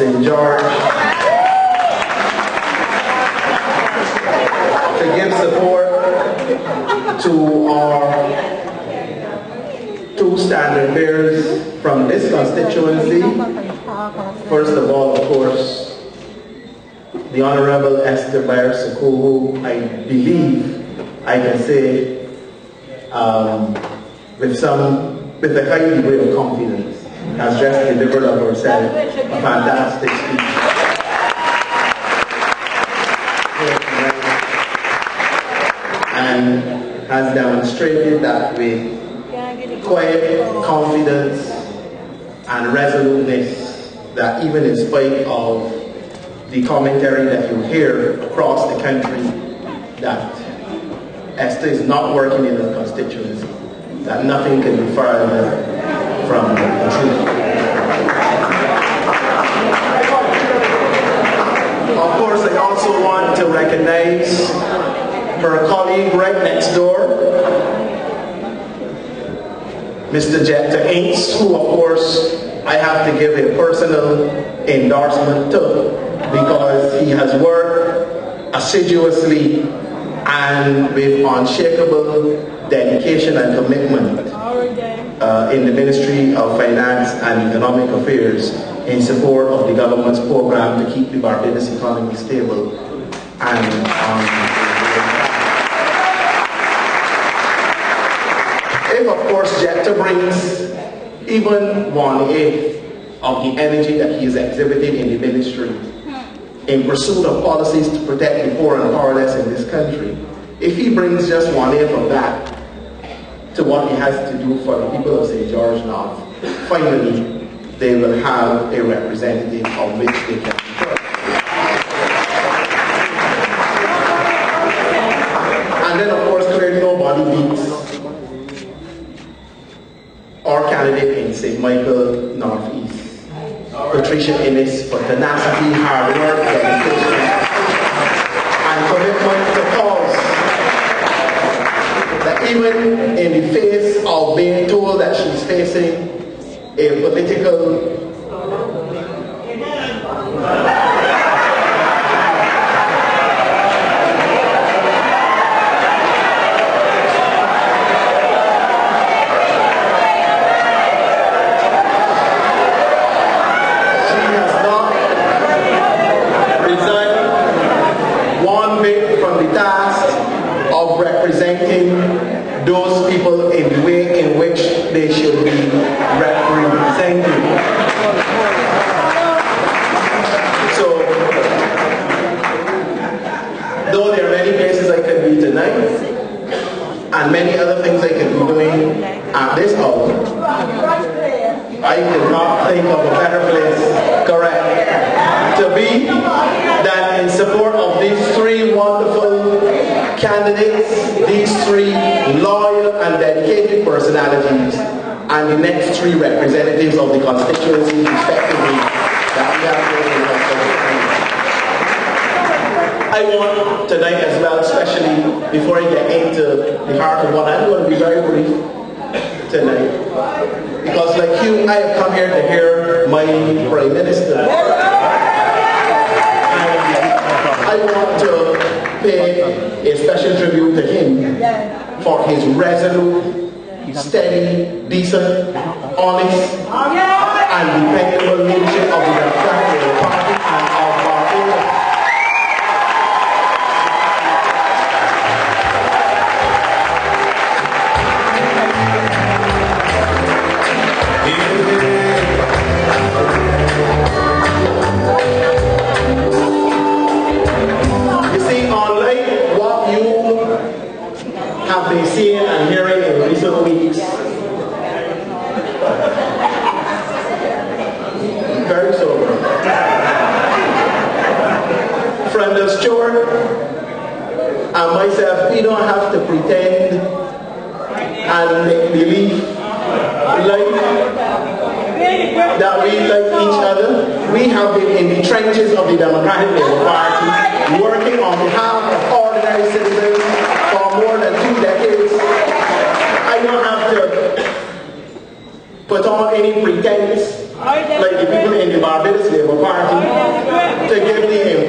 St. George to give support to our two standard bearers from this constituency. First of all, of course, the Honorable Esther Bayers-Sokoho, I believe I can say with a high degree of confidence, has just delivered of herself a fantastic speech. And has demonstrated that with quiet confidence and resoluteness, that even in spite of the commentary that you hear across the country that Esther is not working in her constituency, that nothing can be further from the truth. Of course, I also want to recognize her colleague right next door, Mr. Jetta Inks, who of course I have to give a personal endorsement to, because he has worked assiduously and with unshakable dedication and commitment in the Ministry of Finance and Economic Affairs in support of the government's program to keep the Barbados economy stable and if of course Jetta brings even 1/8 of the energy that he has exhibited in the ministry in pursuit of policies to protect the poor and powerless in this country, if he brings just 1/8 of that to what he has to do for the people of St. George North, finally they will have a representative of which they can be proud. And then of course clearly nobody beats our candidate in St. Michael Northeast, Patricia Innes, for tenacity, hard work, dedication, and commitment to cause. That even in the face of being told that she's facing a political those people in the way in which they should be represented. So, though there are many places I could be tonight, and many other things I could be doing at this hour, I could not think of a better place, correct, to be than in support of these three wonderful candidates, these three loyal and dedicated personalities, and the next three representatives of the constituency, respectively, that we have here in the I want tonight as well, especially before I get into the heart of what I'm going to be very brief tonight, because like you, I have come here to hear my Prime Minister. I want to pay a special tribute to him for his resolute, steady, decent, honest, and dependable leadership of the Democratic Party and of Barbados. Have been seeing and hearing in recent weeks. Very sober. Friend of Stuart and myself, we don't have to pretend and make believe that we like each other. We have been in the trenches of the Democratic Labour Party, working on behalf of ordinary citizens for more than 2 decades. I don't have to put on any pretense like the people in the Barbados Labour Party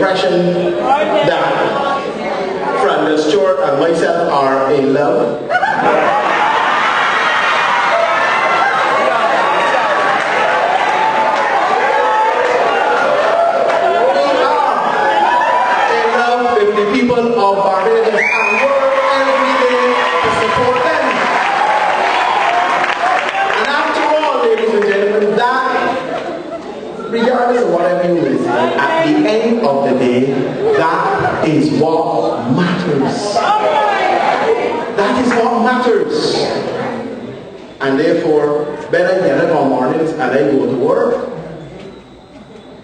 impression that Friend Stewart and myself are in love. People of Barbados and work every day to support them. And after all, ladies and gentlemen, that, regardless of whatever you listen, at the end of the day, that is what matters. That is what matters. And therefore, when I get up on mornings and I go to work,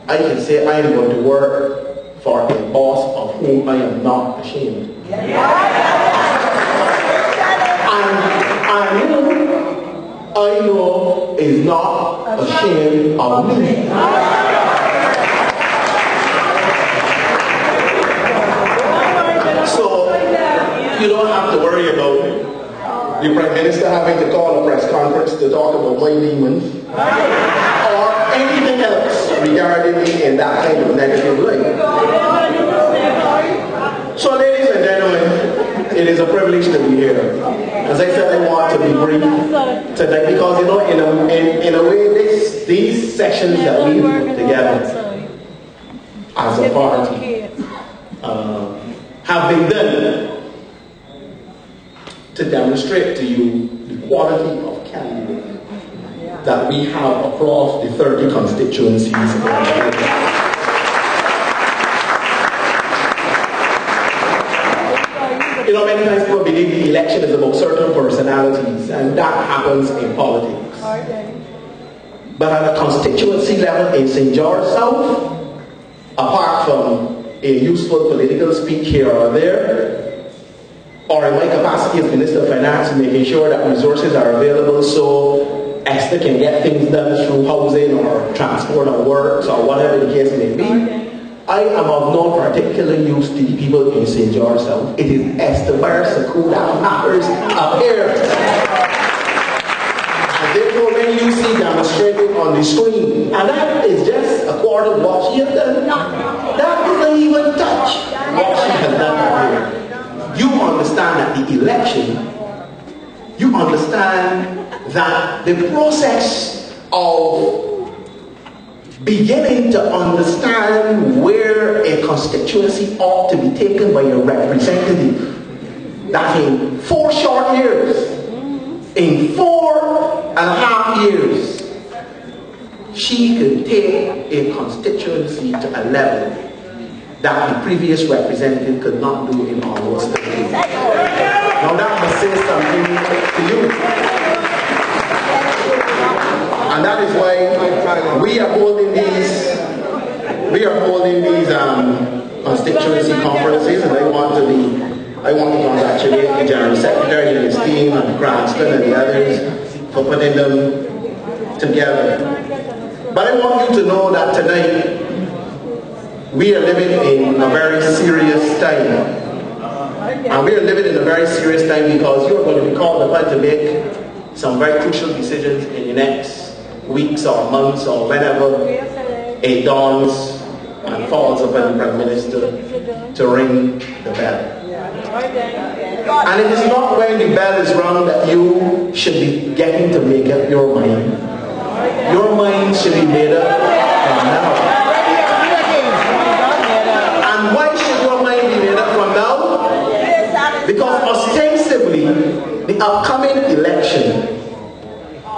I can say I am going to work for a boss of whom I am not ashamed. And I know is not ashamed of me. So you don't have to worry about the Prime Minister having to call a press conference to talk about my demons or anything else regarding me in that kind of negative light. So ladies and gentlemen, it is a privilege to be here. As I said, I want to be brief today because, you know, in a way, these sessions that we put together as a party have been done to demonstrate to you the quality of candidates that we have across the 30 constituencies. You know, many times people believe the election is about certain personalities, and that happens in politics. But at a constituency level in St. George South, apart from a useful political speech here or there, or in my capacity as Minister of Finance, making sure that resources are available so Esther can get things done through housing or transport or works or whatever the case may be, I am of no particular use to the people in St. George South. It is Esther Barsaku that matters up here. And therefore, when you see demonstrated on the screen, and that is just a quarter of what she has done, that doesn't even touch what she has done here. You understand that the election, you understand that the process of beginning to understand where a constituency ought to be taken by a representative, that in 4 short years, in 4.5 years, she could take a constituency to a level that the previous representative could not do in almost 30 years. Now that must say something to you. And that is why we are holding these constituency conferences, and I want to congratulate the General Secretary and his team and Cranston and the others for putting them together. But I want you to know that tonight we are living in a very serious time. And we are living in a very serious time because you are going to be called upon to make some very crucial decisions in the next weeks or months or whenever it dawns and falls upon the Prime Minister to ring the bell. And it is not when the bell is rung that you should be getting to make up your mind. Your mind should be made up from now. And why should your mind be made up from now? Because ostensibly, the upcoming election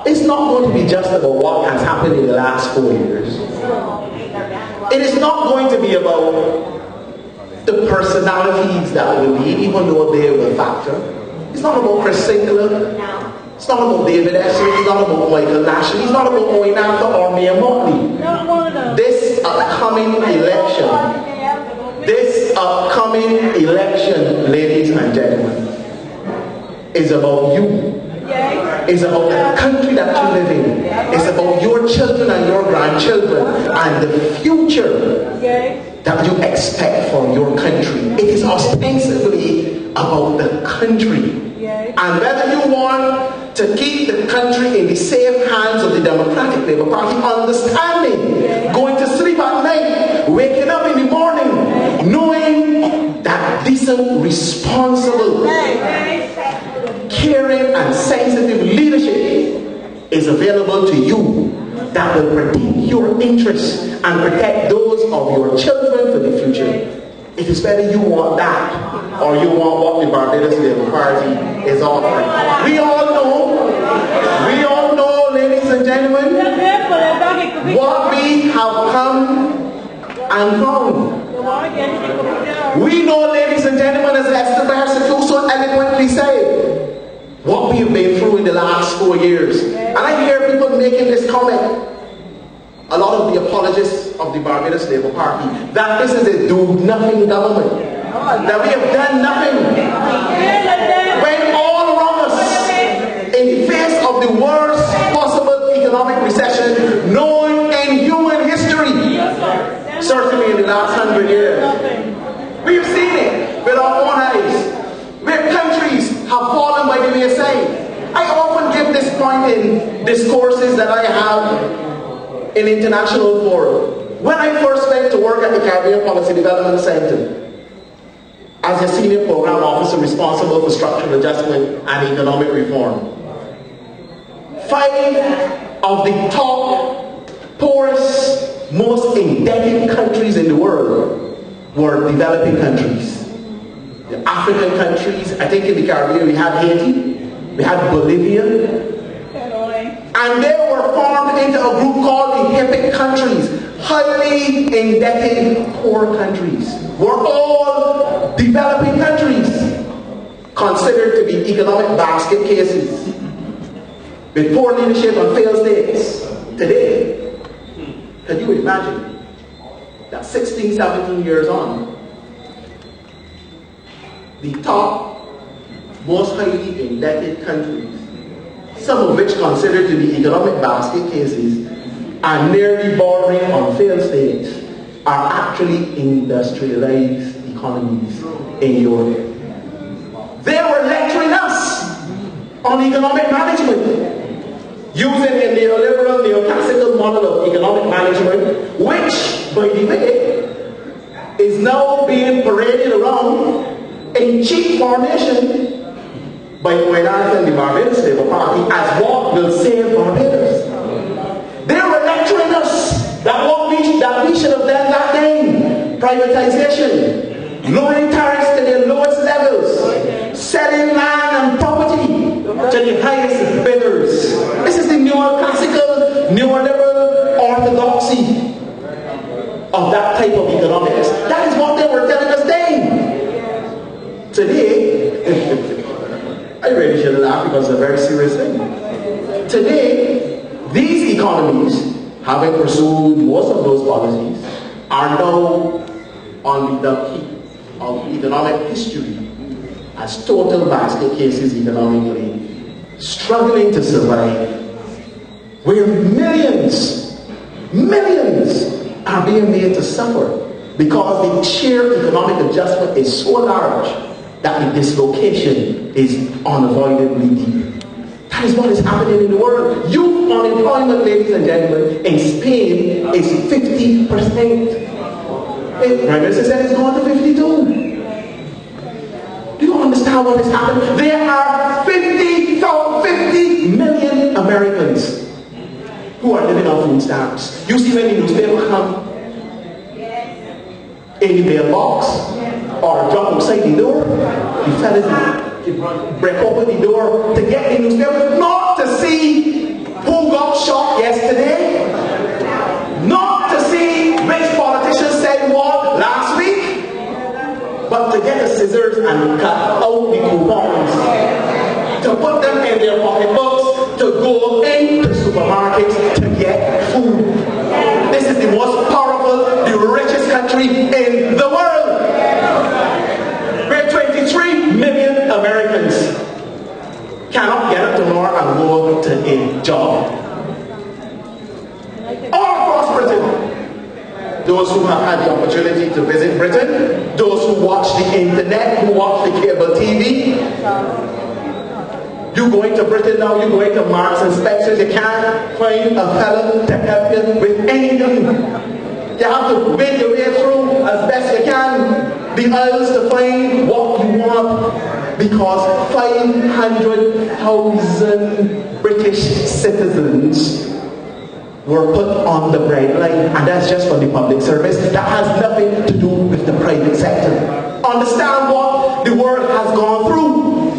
is not going to be just about what has happened in the last 4 years. It is not going to be about the personalities that will be, even though they will factor. It's not about Chris Sinckler. It's not about David Esser. It's not about Michael Lashley. It's not about Owen Arthur or Mayor Motley. This upcoming election, ladies and gentlemen, is about you. It's about the country that you live in. It's about your children and your grandchildren and the future that you expect from your country. It is ostensibly about the country. And whether you want to keep the country in the safe hands of the Democratic Labour Party, understanding, going to sleep at night, waking up in the morning, decent, responsible, caring and sensitive leadership is available to you that will protect your interests and protect those of your children for the future. It is whether you want that or you want what the Barbados Labour Party is offering. We all know, ladies and gentlemen, what we have come and found. We know, ladies and gentlemen, as Esther Barsatou so eloquently said, what we have been through in the last 4 years. And I hear people making this comment, a lot of the apologists of the Barbados Labour Party, that this is a do-nothing government, that we have done nothing. When all around us, in the face of the worst possible economic recession known in human history, certainly in the last 100 years, we've seen it with our own eyes, where countries have fallen by the wayside. I often give this point in discourses that I have in international forum. When I first went to work at the Caribbean Policy Development Center as a senior program officer responsible for structural adjustment and economic reform, 5 of the top poorest, most indebted countries in the world were developing countries. The African countries, I think in the Caribbean we had Haiti, we had Bolivia, and they were formed into a group called the HIPIC countries, highly indebted poor countries. Were all developing countries, considered to be economic basket cases, with poor leadership and failed states. Today, can you imagine that 16, 17 years on, the top, most highly indebted countries, some of which considered to be economic basket cases and nearly bordering on failed states, are actually industrialized economies in Europe. They were lecturing us on economic management, using a neoliberal, neoclassical model of economic management, which, by the way, is now being paraded around in cheap formation by Quaynard and the Barbados Labour Party as what will save Barbados. They were lecturing us that we should have done that thing, privatization, lowering tariffs to their lowest levels, selling land and property to the highest bidders. This is the neoclassical, neoliberal orthodoxy of that type of economics. That is what they were telling us then. Today, I really shouldn't laugh because it's a very serious thing. Today, these economies, having pursued most of those policies, are now on the peak of economic history as total basket cases economically, struggling to survive, where millions are being made to suffer because the sheer economic adjustment is so large that the dislocation is unavoidably deep. That is what is happening in the world. Youth unemployment, ladies and gentlemen, in Spain is 50%. Prime Minister said it's gone to 52. Do you understand what is happening? There are 50 million Americans who are living on food stamps. You see when the newspaper come in the mailbox or drop outside the door, the fellas break open the door to get the newspaper, not to see who got shot yesterday, not to see which politician said what last week, but to get the scissors and cut out the coupons, to put them in their pocketbooks, to go into supermarkets to get food. This is the most powerful, the richest country in the world, where 23 million Americans cannot get up tomorrow and go to a job. All across Britain, those who have had the opportunity to visit Britain, those who watch the internet, who watch the cable TV, you go into Britain now, you go into Marks and Spencer's, you can't find a fellow to help you with anything. You have to win your way through as best you can the aisles to find what you want, because 500,000 British citizens were put on the breadline, and that's just for the public service. That has nothing to do with the private sector. Understand what the world has gone through.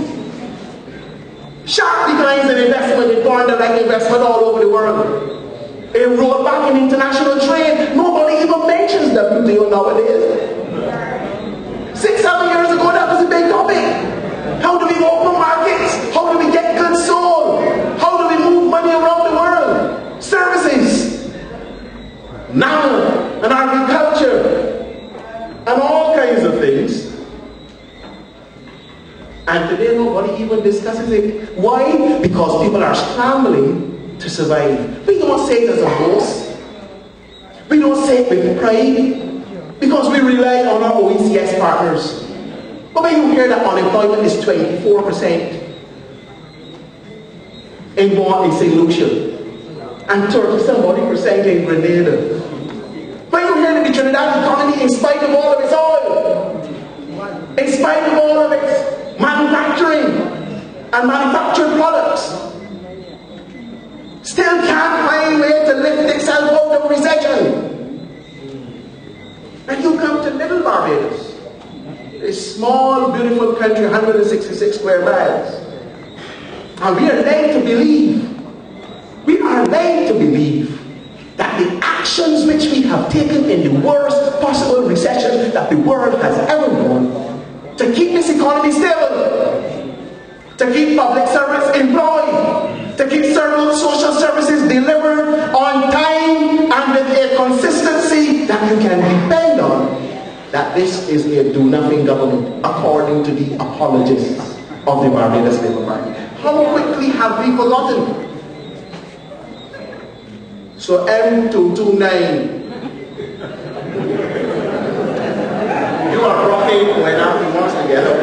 Sharp declines in investment, in foreign direct investment all over the world. A rollback in international trade. Nobody even mentions WTO nowadays. 6-7 years ago, that was a big topic. How do we open markets? How do we get goods sold? How do we move money around the world? Services, now, and agriculture, and all kinds of things. And today nobody even discusses it. Why? Because people are scrambling to survive. We don't say it as a boast. We don't say it with pride, because we rely on our OECS partners. But when you hear that unemployment is 24% in St. Lucia, and 30-somebody% in Grenada. When you hear that the Trinidad economy, in spite of all of its oil, in spite of all of its manufacturing and manufactured products, still can't find a way to lift itself out of recession. And you come to little Barbados, a small, beautiful country, 166 square miles, and we are led to believe, that the actions which we have taken in the worst possible recession that the world has ever known, to keep this economy stable, to keep public service employed, to keep several social services delivered on time and with a consistency that you can depend on, that this is a do-nothing government, according to the apologists of the Barbados Labour Party. How quickly have we forgotten? So M229, you are rocking when everyone wants to get up.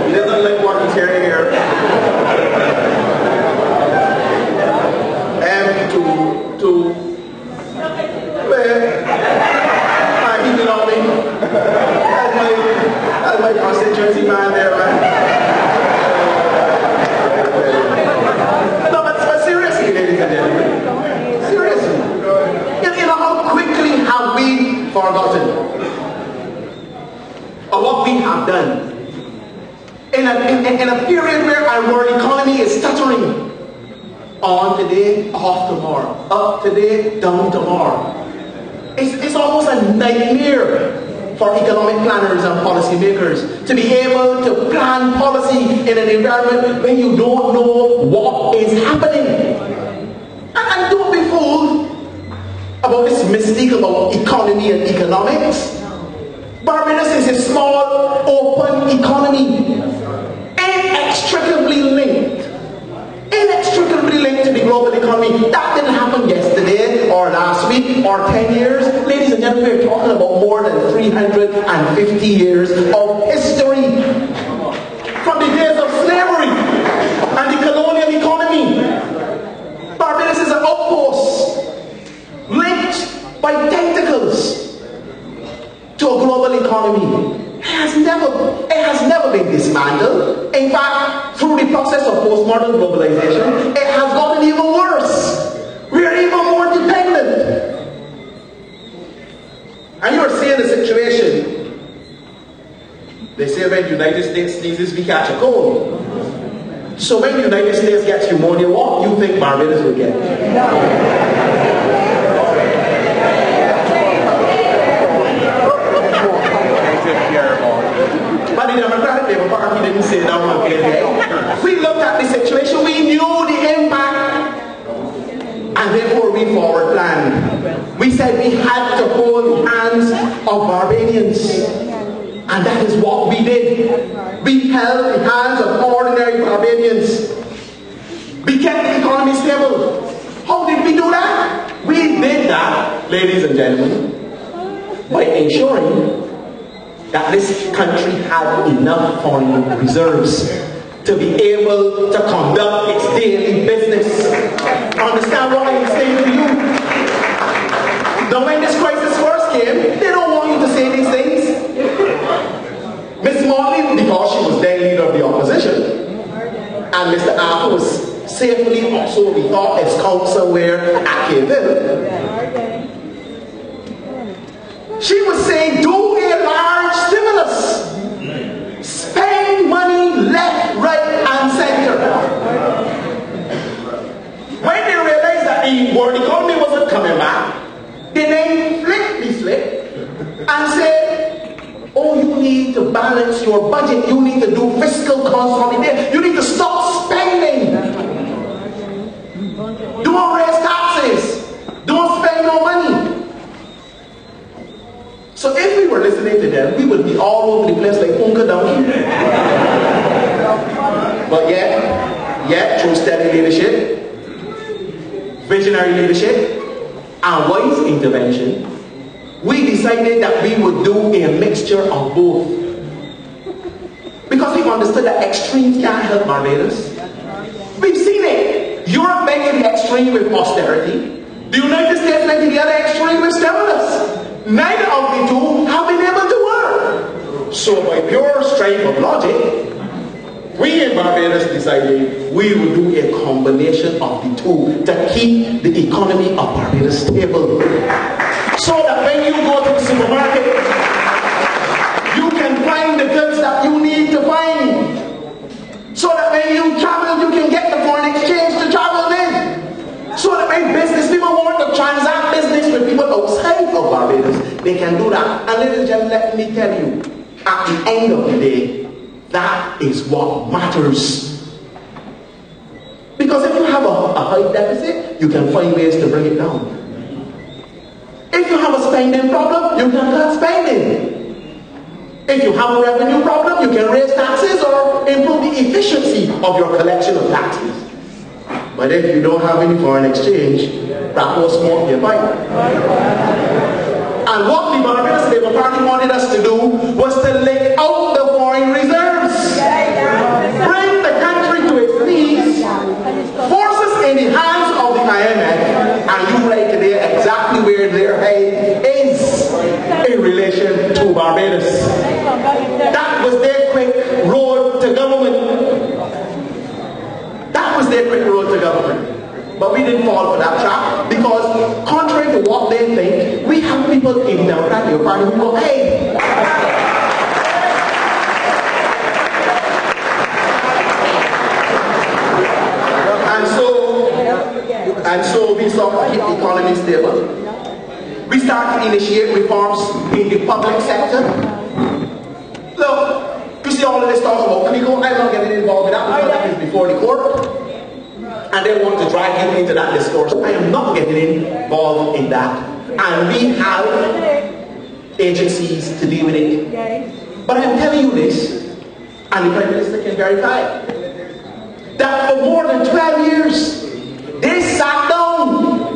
He doesn't like what he's hearing here. M2, well, he belongs me. That's my constituency man there, man. Forgotten of what we have done in a period where our world economy is stuttering. On today, off tomorrow, up today, down tomorrow. It's almost a nightmare for economic planners and policymakers to be able to plan policy in an environment when you don't know what is happening. And don't be fooled about this mystique about economy and economics. Barbados is a small, open economy, inextricably linked to the global economy. That didn't happen yesterday, or last week, or 10 years. Ladies and gentlemen, we're talking about more than 350 years of history. From the days of slavery and the colonial economy, Barbados is an outpost, linked by tentacles to a global economy. It has never been dismantled. In fact, through the process of postmodern globalization, it has gotten even worse. We are even more dependent. And you are seeing the situation. They say when the United States sneezes, we catch a cold. So when the United States gets pneumonia, what do you think Barbados will get? But the Democratic Labour Party didn't say that one. We looked at the situation, we knew the impact, and therefore we forward planned. We said we had to hold the hands of Barbadians, and that is what we did. We held the hands of ordinary Barbadians. We kept the economy stable. How did we do that? We did that, ladies and gentlemen, by ensuring that this country had enough foreign reserves to be able to conduct its daily business. Understand what I'm saying to you? The Miss Motley, because she was then leader of the opposition, and Mr. Arthur was safely also, we thought, ensconced somewhere at Cape. She was saying, do a large stimulus. Spend money left, right, and center. When they realized that the world economy wasn't coming back, they then flipped the slip and said, oh, you need to balance your budget. You need to do fiscal consolidation. You need to stop spending. Don't raise taxes. Don't spend no money. So if we were listening to them, we would be all over the place like Uncle Donkey. But yet, through steady leadership, visionary leadership, and wise intervention, we decided that we would do a mixture of both. Because we understood that extremes can't help Barbados. We've seen it. Europe went to the extreme with austerity. The United States went to the other extreme with stimulus. Neither of the two have been able to work. So by pure strength of logic, we in Barbados decided we would do a combination of the two to keep the economy of Barbados stable. So that when you go to the supermarket, you can find the goods that you need to find. So that when you travel, you can get the foreign exchange to travel in. So that when business people want to transact business with people outside of Barbados, they can do that. And ladies and gentlemen, let me tell you, at the end of the day, that is what matters. Because if you have a high deficit, you can find ways to bring it down. If you have a spending problem, you can cut spending. If you have a revenue problem, you can raise taxes or improve the efficiency of your collection of taxes. But if you don't have any foreign exchange, that will smoke your pipe. And what the Barbados Labour Party wanted us to do was to lay out the foreign reserves. Bring the country to its knees, forces in the hands of the IMF, and you right today exactly where their head is in relation to Barbados. That was their quick road to government. That was their quick road to government. But we didn't fall for that trap because, contrary to what they think, we have people in the Democratic Party who go, hey, and so we sought to keep the economy stable. We started to initiate reforms in the public sector. Look, you see all of this talk about CLICO. I'm not getting involved with that because that is before the court. And they want to drag you into that discourse. I am not getting involved in that. And we have agencies to deal with it. But I am telling you this, and the Prime Minister can verify, that for more than 12 years, they sat down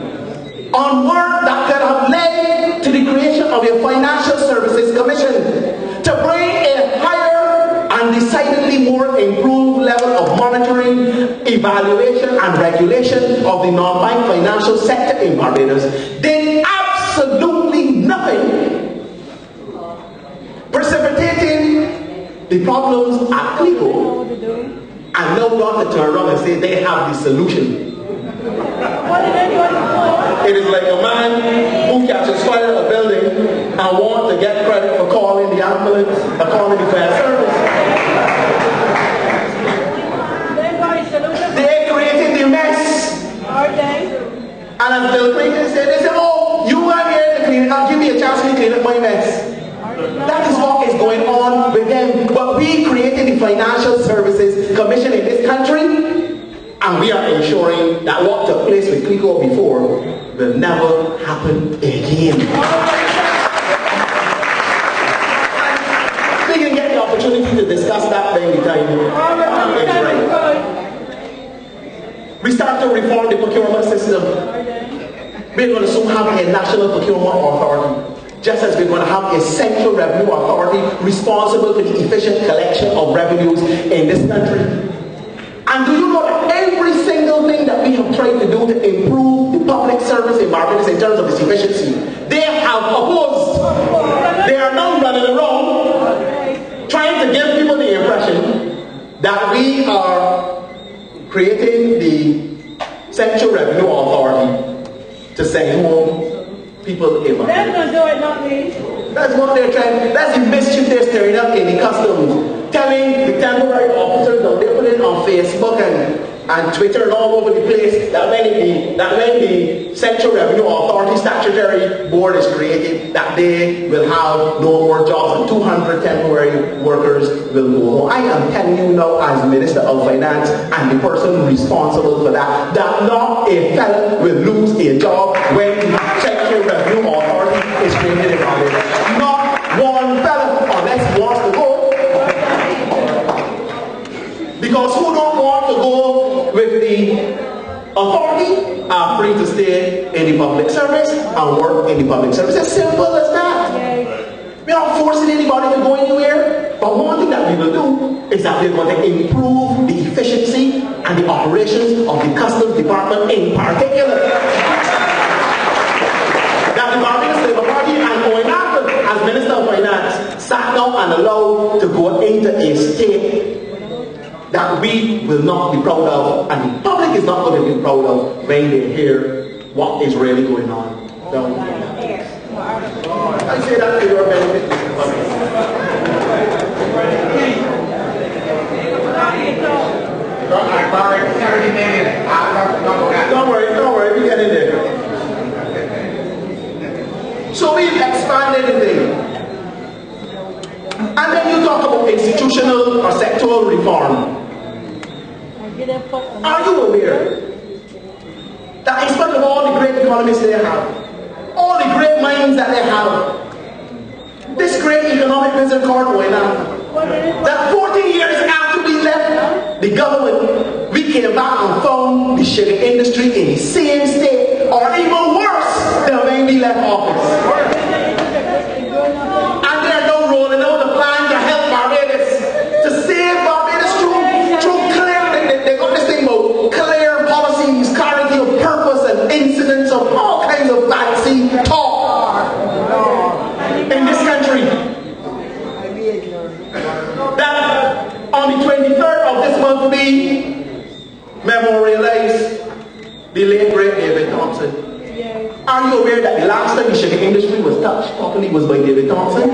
on work that could have led to the creation of a Financial Services Commission to bring a higher and decidedly more improved level of monitoring, evaluation and regulation of the non-bank financial sector in Barbados. Did absolutely nothing, precipitating the problems at CLICO, and now want to turn around and say they have the solution. It is like a man who catches fire in a building and wants to get credit for calling the ambulance or calling the fire service. They created the mess. And as Bill Clinton said, they said, oh, you are here to clean it up. Give me a chance to clean up my mess. That is what is going on with them. But we created the Financial Services Commission in this country. And we are ensuring that what took place with CLICO before will never happen again. We can get the opportunity to discuss that when the time is right. We start to reform the procurement system. We're going to soon have a national procurement authority, just as we're going to have a central revenue authority responsible for the efficient collection of revenues in this country. And do you know that every single thing that we have tried to do to improve the public service in Barbados in terms of its efficiency, they have opposed. They are now running around trying to that we are creating the Central Revenue Authority to send home people in. That's going to do it, not me. That's what they're trying. That's the mischief they're stirring up in the customs. Telling the temporary officers that they put it on Facebook and Twitter and all over the place that when the Central Revenue Authority Statutory Board is created, that they will have no more jobs and 200 temporary workers will go home. I am telling you now, as Minister of Finance and the person responsible for that not a fellow will lose a job when the Central Revenue Authority is created in Barbados. Not one fellow, unless he wants to go. Because who don't want to go with the authority are free to stay in the public service and work in the public service. It's simple as that. We're not forcing anybody to go anywhere. But one thing that we will do is that we're going to improve the efficiency and the operations of the Customs Department in particular. That the Barbados Labour Party and going after, as Minister of Finance, sat down and allowed to go into a state that we will not be proud of, and the public is not going to be proud of when they hear what is really going on down here. I say that to your benefit. Don't worry, we get in there. So we've expanded the thing. And then you talk about institutional or sectoral reform. Are you aware that in spite of all the great economists they have, all the great minds that they have, this great economic wizard called that 14 years after we left the government, we came back and found the sugar industry in the same state, or even worse than when we left office. And they're now rolling out the plan to help Barbados, to save Barbados through clear, they got this thing about clear policies, clarity of purpose and incidents of all kinds of fancy talk in this country. That on the 23rd of this month we memorialize the late great David Thompson. Are you aware that the last time the sugar industry was touched properly was by David Thompson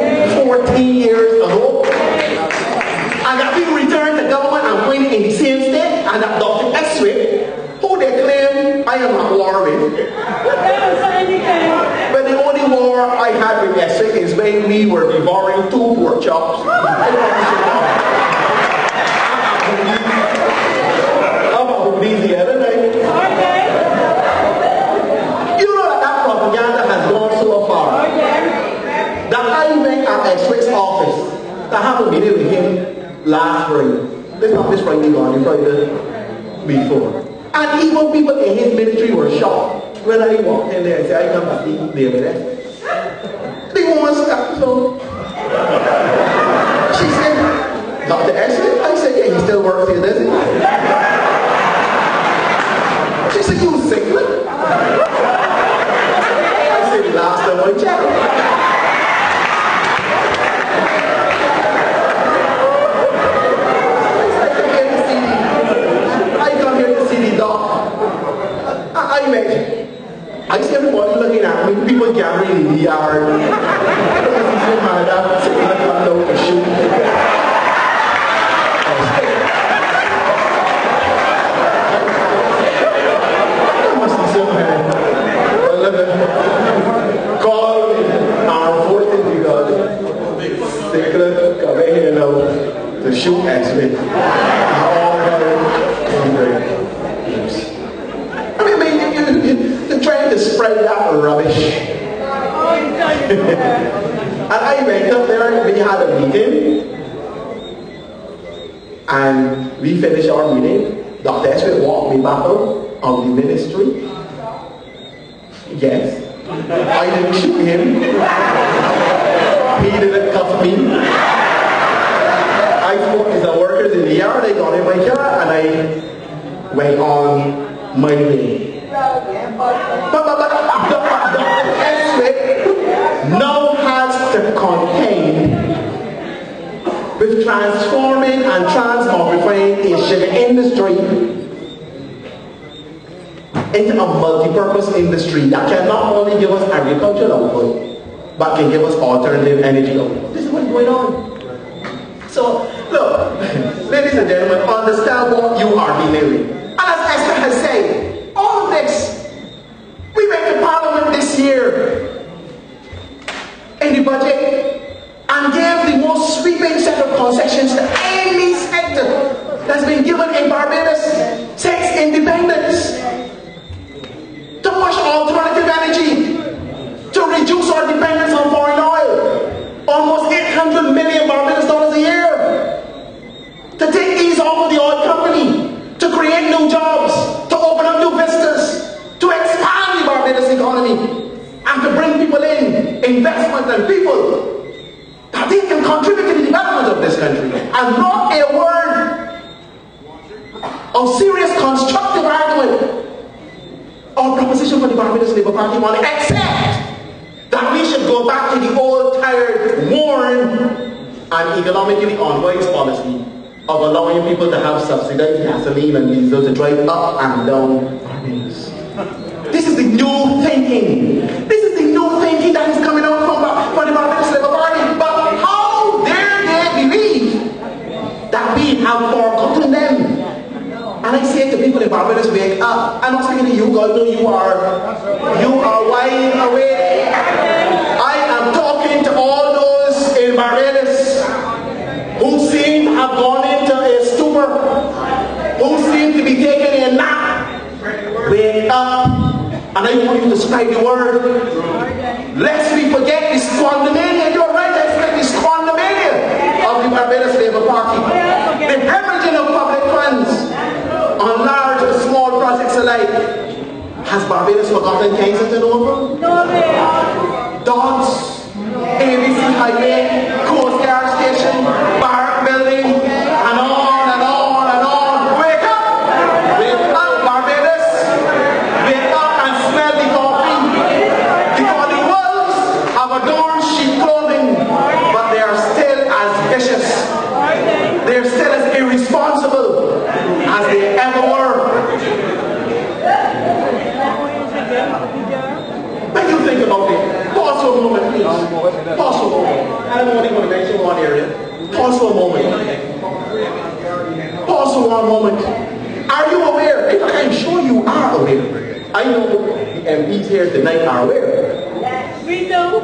14 years ago? And that we returned to government and went in the same state, and that Dr. Eswick, who they claim I am at war with. But the only war I had with Eswick is when we were devouring 2 pork chops. How about these the other night? Has gone so far that I went at Eswick's office to have a meeting with him last Friday. This not this Friday gone, the Friday before. And even people in his ministry were shocked when I walked in there and said, I come to see David Eswick. The woman stopped, so she said, Dr. Eswick? I said, yeah, he still works here, does he? She said, you Sinckler? Last time I checked. I come here to see the doc. I see everybody looking at me, people gathering in the yard. I don't see Canada sitting in the window to shoot. I must be so mad. Call our forces because Sinckler come in here now to shoot Eswick. All I mean, you're trying to spread that rubbish. And I went up there, we had a meeting, and we finished our meeting. Dr. Eswick walked me back out of the ministry. Yes. I didn't shoot him. He didn't cuff me. I spoke to the workers in the yard, they got in my car, and I went on my way. But Dr. Eswick now has to contend with transforming and transmogrifying destroyed into a multi-purpose industry that can not only give us agricultural output, but can give us alternative energy output. This is what's going on. So, look, ladies and gentlemen, understand what you are dealing with. And as Esther has said, all of this, we went to Parliament this year in the budget and gave the most sweeping set of concessions to any sector that's been given in Barbados since independence. To push alternative energy, to reduce our dependence on foreign oil, almost 800 million Barbados dollars a year, to take these off of the oil company, to create new jobs, to open up new vistas, to expand the Barbados economy, and to bring people in, investment and people, that they can contribute to the development of this country. And not a word of serious constructive argument or proposition for the Barbados Labour Party money, except that we should go back to the old, tired, worn, and economically unwise policy of allowing people to have subsidized gasoline and diesel to drive up and down Barbados. This is the new thinking. This is the new thinking that is coming out from the Barbados Labour Party. But how dare they believe that we have forgotten them? And I say to people in Barbados, wake up. I'm not speaking to you, God, no, you are wide awake. I am talking to all those in Barbados who seem to have gone into a stupor, who seem to be taking a nap. Wake up. And I want you to spread the word. Lest we forget the squandermania. You're right, I forget the squandermania of the Barbados Labour Party. The hemorrhaging of public funds on large and small projects alike. Has Barbados forgotten Kensington Oval? No, Dodds, ABC Highway, Coast Guard Station, Barrack Building, and on and on and on. Wake up! Wake up, Barbados! Wake up and smell the coffee. Because the wolves have adorned sheep clothing, but they are still as vicious. They are still as irresponsible as they ever were. When you think about it, pause for a moment, please. Pause for a moment. I don't only want to mention one area. Pause for a moment. Pause for one moment. Are you aware? In fact, I'm sure you are aware. I know the MPs here tonight are aware. Yes, we do.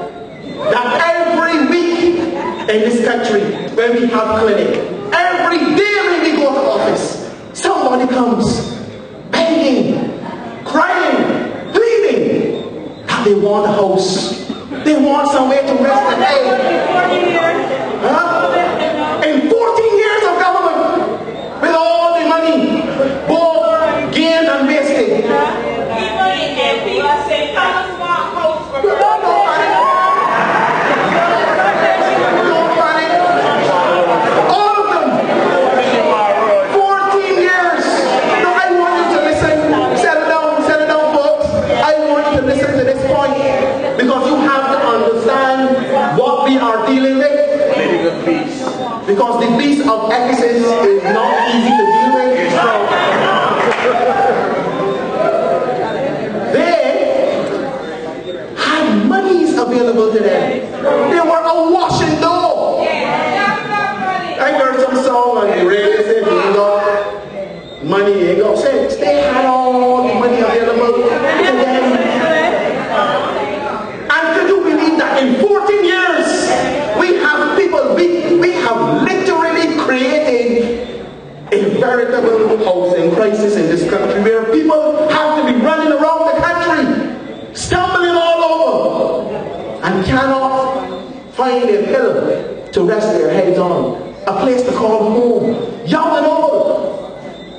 That every week in this country, when we have clinic, every day when we go to office, somebody comes begging, crying, pleading that they want a house. They want somewhere to rest their head. Huh? In 14 years of government, with all the money, both gained and wasted. Even in people say, I just want a house for Don't panic. Don't panic. All of them. 14 years. Now I want you to listen. Settle down, folks. I want you to listen to this point because you have to understand what we are dealing with. Because the beast of Ephesus is not easy to deal with. They had monies available to them. They were awash in dough. I heard some song on the radio saying, you got money, you got sense. They had all the money available to them. And could you believe that in 14 years, we have people, we have literally created a veritable housing crisis in this country where people have to be running around the country, stumbling all over, and cannot find a pillow to rest their heads on, a place to call home, young and old,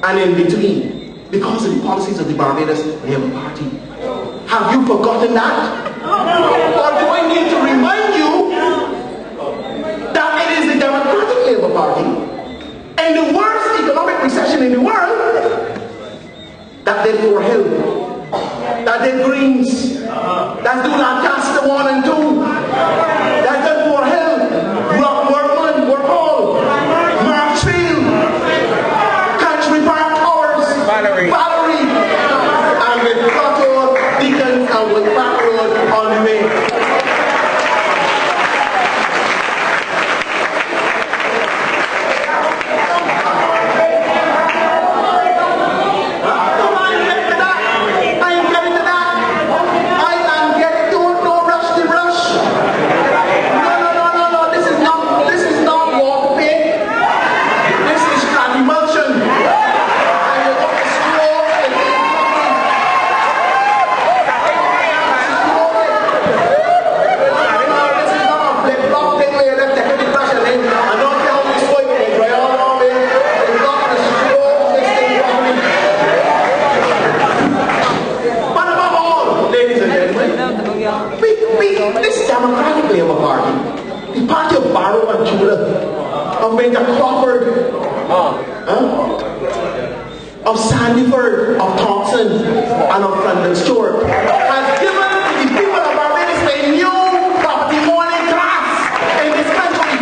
and in between, because of the policies of the Barbados Labour Party. Have you forgotten that? Or do I need to remind you that it is the Democratic Labour Party in the worst economic recession in the world that did Fort Hill, that did Greens, that do Lancaster 1 and 2, that did Fort Hill, Workman, Work Hall, Marshfield, Country Park, Tower This Democratic Labour Party, the party of Barrow and Judah, of Major Crawford, of Sandyford, of Thompson, and of London Stewart, has given the people of Barbados a new property owning class in this country.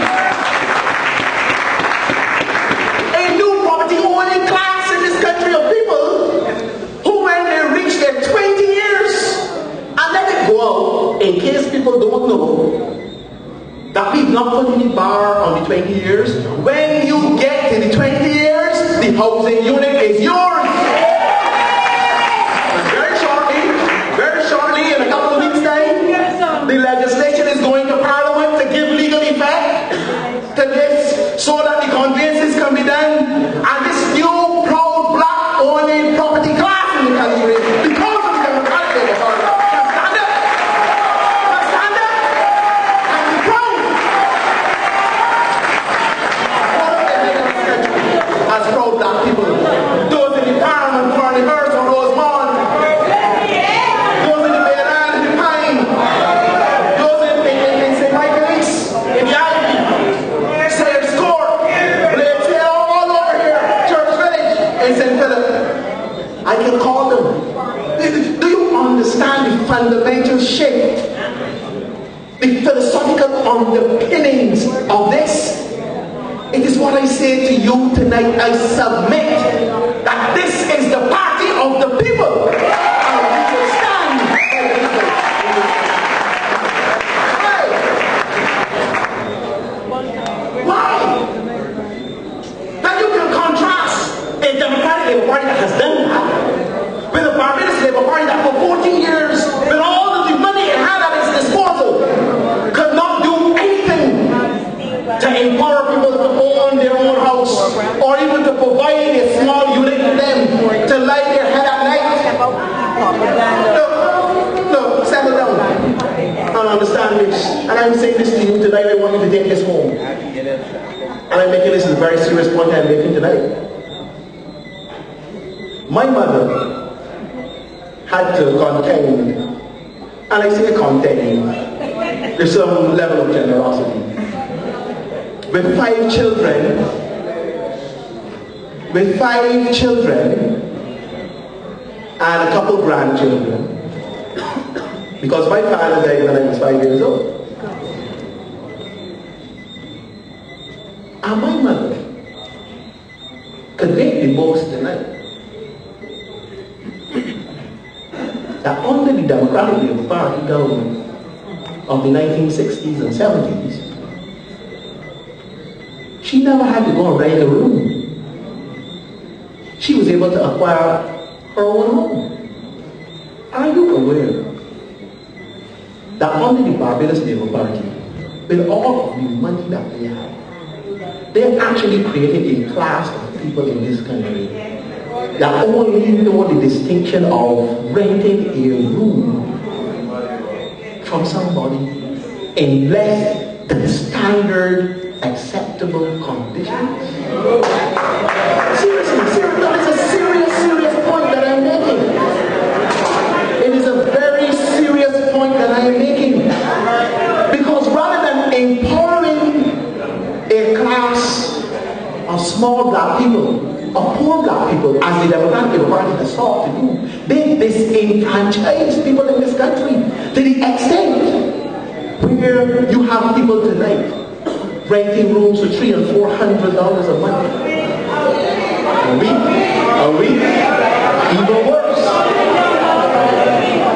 A new property owning class in this country of people who, when they reach their 20 years, and let it go out, in case people don't know, that we've not put any bar on the 20 years. When you get to the 20 years, the housing unit is yours. And very shortly, in a couple of weeks' time, the legislation is going to Parliament to give legal effect to this so that the conveyances can be done. And this new proud black owning property class in the country, because of the Democratic Labour Party, can stand up. As proud black people, those in the Parliament who are in the Earth or Rosemont, those in the Bayland and the Pine, those in St. Michael's, in the Ivy, Sayers Court, Blades Hill, all over here, Church Village, in St. Philip. I can call them. Do you understand the fundamental shape, the philosophical underpinnings of this? It is what I say to you tonight. I submit that this is the party of the people. And we will stand by the people. Why? Now you can contrast a Democratic Labour Party that has done that with a Barbados Labour Party that for 14 years, with all of the money it had at its disposal, could not do anything to empower people to own their own house, or even to provide a small unit for them to lie their head at night. Look, settle down and understand this. And I'm saying this to you tonight. I want you to take this home. And I'm making this a very serious point I'm making tonight. My mother had to contend, and I say contend, there's some level of generosity, with 5 children and a couple grandchildren, because my father died when I was 5 years old. And my mother could make the boast tonight that under the Democratic Labour Party government of the 1960s and 70s, she never had to go and rent a room. She was able to acquire her own home. Are you aware that under the Barbados Labour Party, with all of the money that they have, they have actually created a class of people in this country that only know the distinction of renting a room from somebody in less than standard acceptable conditions? Seriously, no, it's a serious point that I'm making. It is a very serious point that I am making. Because rather than empowering a class of small black people, of poor black people, as the Democratic Labour Party has sought to do, they disenfranchise people in this country to the extent where you have people tonight renting rooms for $300 and $400 a month. A week, even worse.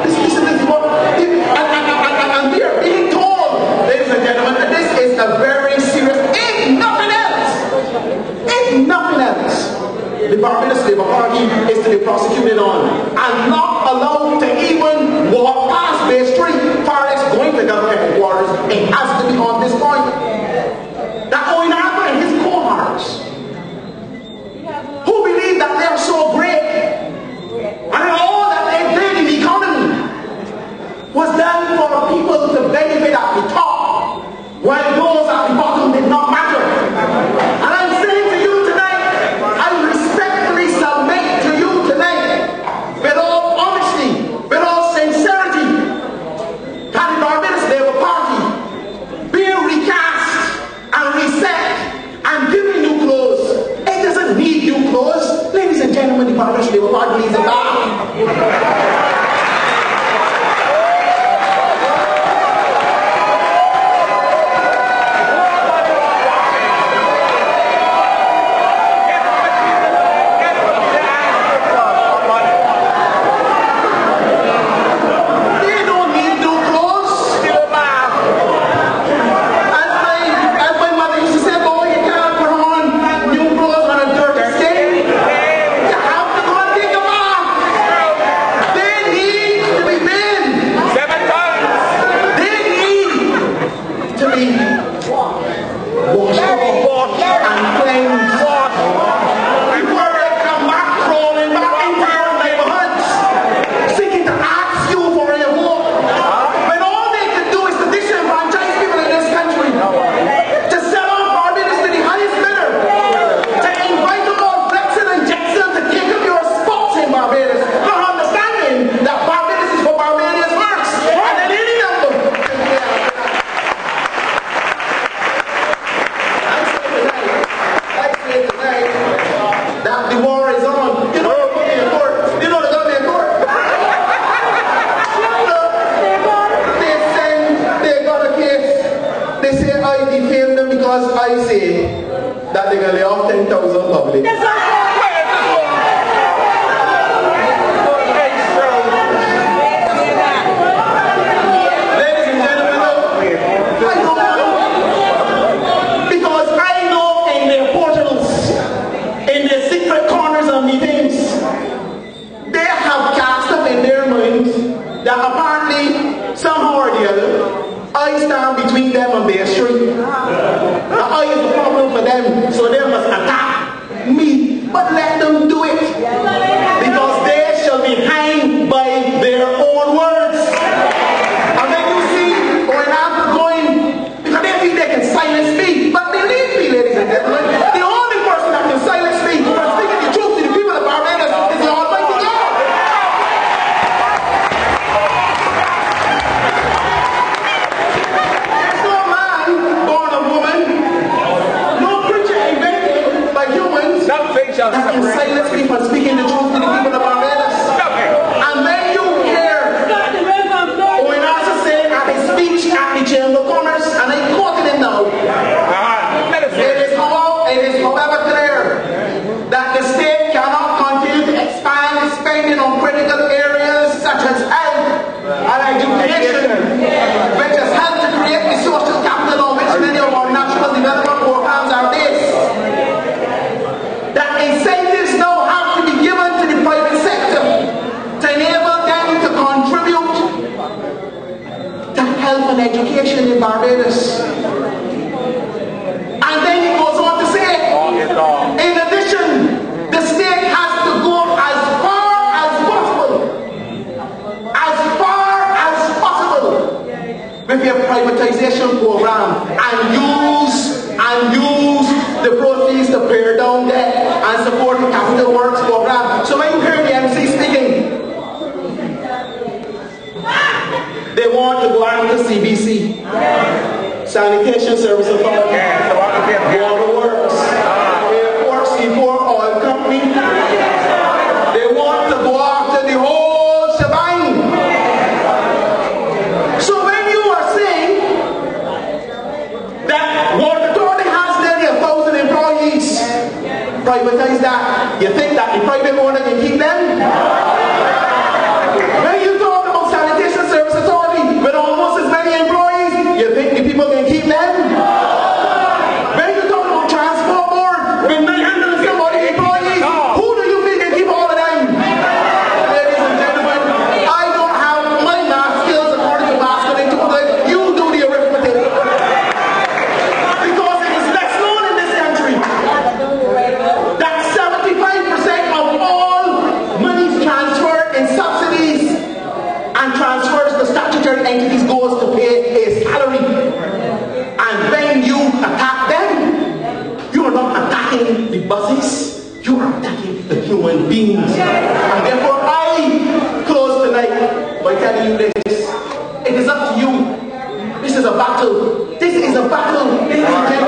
This is what, and we are being told, ladies and gentlemen, that this is a very serious, if nothing else, the Barbados Labour Party is to be prosecuted on and not allowed to even walk past Bay Street, far less going to government headquarters. It has to be on this point. That Oinaka and his cohorts, who believe that they are so great, and all that they did in the economy was done for people to benefit at the top, while those at the bottom did not matter. And I'm saying to you tonight, I respectfully submit to you tonight, with all honesty, with all sincerity, the Barbados Labour Party being recast and reset and giving new clothes. It doesn't need new clothes. Ladies and gentlemen, the Barbados Labour Party needs a bath. I say that they're going to lay off 10,000 public. Ladies and gentlemen, because I know in their portals, in their secret corners of meetings, they have cast up in their minds that apparently, somehow or the other, I stand between them and their street. I is the problem for them, so they must attack me. But let them do it, because they shall be hanged by their own words. And then you see, when I'm going, because they think they can silence me. But believe me, ladies and gentlemen, the only person that can silence me from speaking the truth to the people of Barbados is the Almighty God. That can silence me from speaking the truth to the people of Barbados. And then you hear when I was saying at his speech at the Chamber of Commerce, and I quoted him now. It is however clear that the state cannot continue to expand its spending on critical areas such as health and education, which has helped to create the social capital on which many of our national development programs are based. That incentives now have to be given to the private sector to enable them to contribute to health and education in Barbados. And then he goes on to say, in addition, the state has to go as far as possible with your privatization program and use the proceeds to pare down debt and support the capital works program. So when you hear the MC speaking, they want to go out to CBC, Sanitation Service Authority, Water Works, Airports, Seaport Oil Company. They want to go after the whole shebang. So when you are saying that Water Authority has nearly 1,000 employees, privatize that, you think that the private owner can keep them? When you talk about Sanitation Service Authority with almost as many employees, you think the people can keep them? When you talk about Transport Board with 900 and somebody employees, who do you think can keep all of them? Ladies and gentlemen, I don't have my math skills according to Basket and Tutor. You do the arithmetic. Because it is less known in this country that 75% of all monies transferred in subsidies and transfers to statutory entities goes to pay a salary. And when you attack them, you are not attacking the buses, you are attacking the human beings. And therefore I close tonight by telling you this. It is up to you is a battle. This is a battle, ladies and gentlemen.